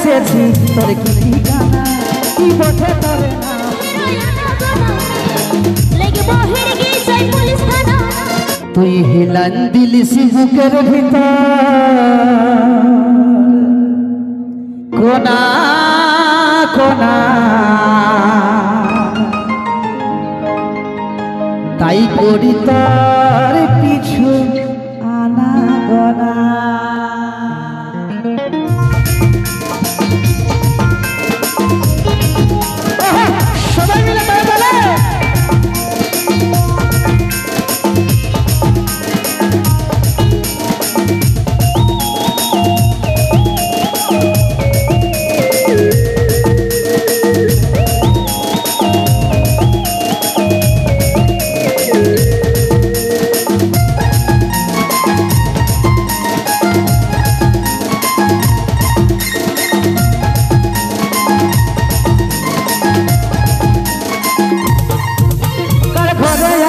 এসেছি তোর কি ঠিকানা কি বটে তোরে না তুই হিলান দিলিস বুকের ভিতর কোনা কোনা তাই করি তোর পিছু আনা গোনা সবাই মিলে বলে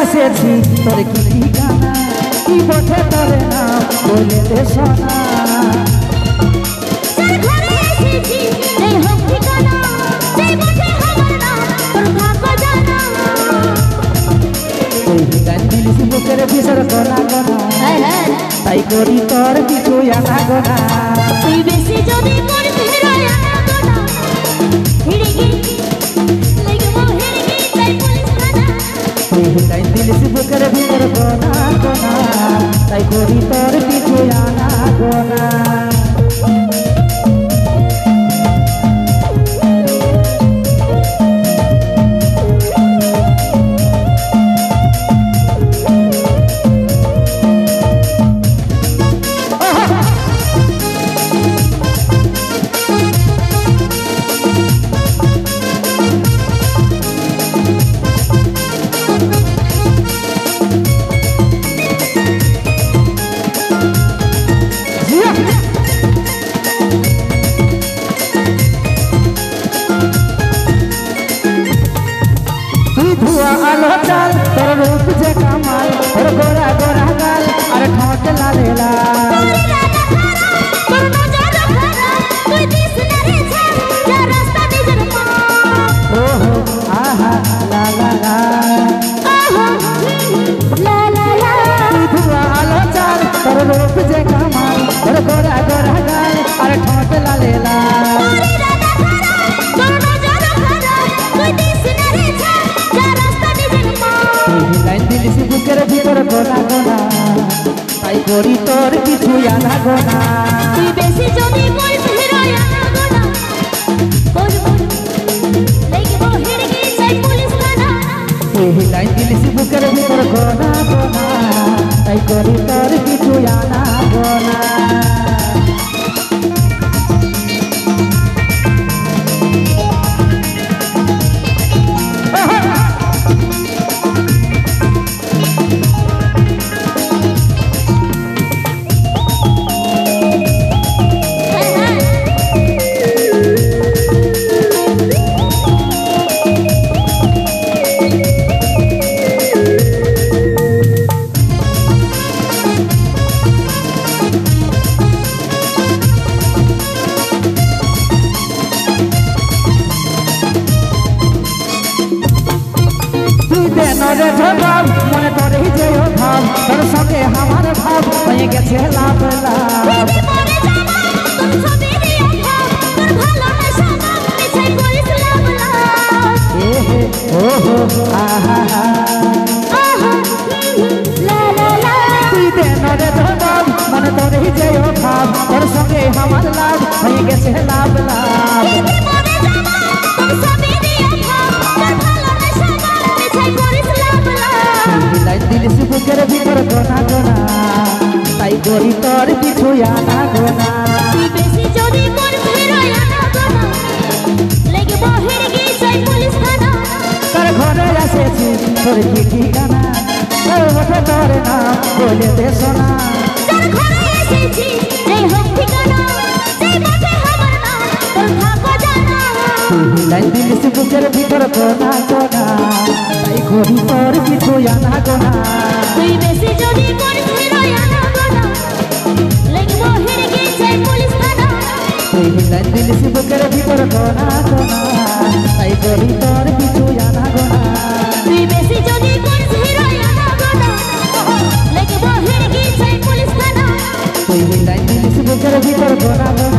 এসেছি তোর কি ঠিকানা কি বটে তোরে না বলে দে সোনা বুকের ভিতর গোনা গোনা তাই করি তোর কিছু আনা গোনা তুই বেশি যদি করিস হিরোয়া গোনা হিড়িগি লাগবো হিড়িগি তাই পুলিশ থানা তাই দিলিস বুকের ভিতর গোনা গোনা তাই করি তোর কিছু আনা গোনা আলো চাল তোর রূপ যে কামাল তোর গোরা গোরা গাল আর ঠোঁট লালে লাল ওহো আহা লা লা লা আলো চাল তোর রূপ যে কামাল তোর গোরা গোরা গাল আর ঠোঁট লালে লাল বুকের ভিতর গোনা গোনা তাই করি তোর কিছু আনা গোনা তুই বেশি যদি করিস হিরোয়া গোনা লাগবো হিড়িগি তাই পুলিশ থানা হিলাই দিলিস বুকের ভিতর গোনা গোনা তাই করি তোর কিছু আনা গোনা রে ভাব মনে তোর যে ভাব তোর সঙ্গে আমার ভাব হয়ে গেছে লাভ লাভ ওহো আহা তুই দেন রে ভাব মনে তোর যে ভাব তোর সঙ্গে আমার লাভ হয়ে গেছে লাভ লাভ দিলিস বুকের ভিতর গোনা গোনা তাই করি তোর কিছু আনা গোনা তুই বেশি যদি করিস হিরোয়া গোনা লাগবো হিড়িগি তাই পুলিশ থানা তোর ঘরে এসেছি তোর কি ঠিকানা তোর বটে তোরে না বলে দে সোনা তোর ঘরে এসেছি এই হোক ঠিকানা সেই বটে আমার না তোর থাকো জানা হিলাই দিলিস বুকের ভিতর গোনা গোনা তাই করি তোর কিছু আনা গোনা তুই বেশি যদি করিস হিরোয়া গোনা লাগবো হিড়িগি তাই পুলিশ থানা হিলাইন দিলিস বুকের ভিতর গোনা গোনা তাই করি তোর পিছু আনা গোনা তুই বেশি যদি করিস হিরোই আনাগোনা লাগবো হিড়কি চাই পুলিশ থানা তুই হিলাইন দিলিস বুকের ভিতর গোনা গোনা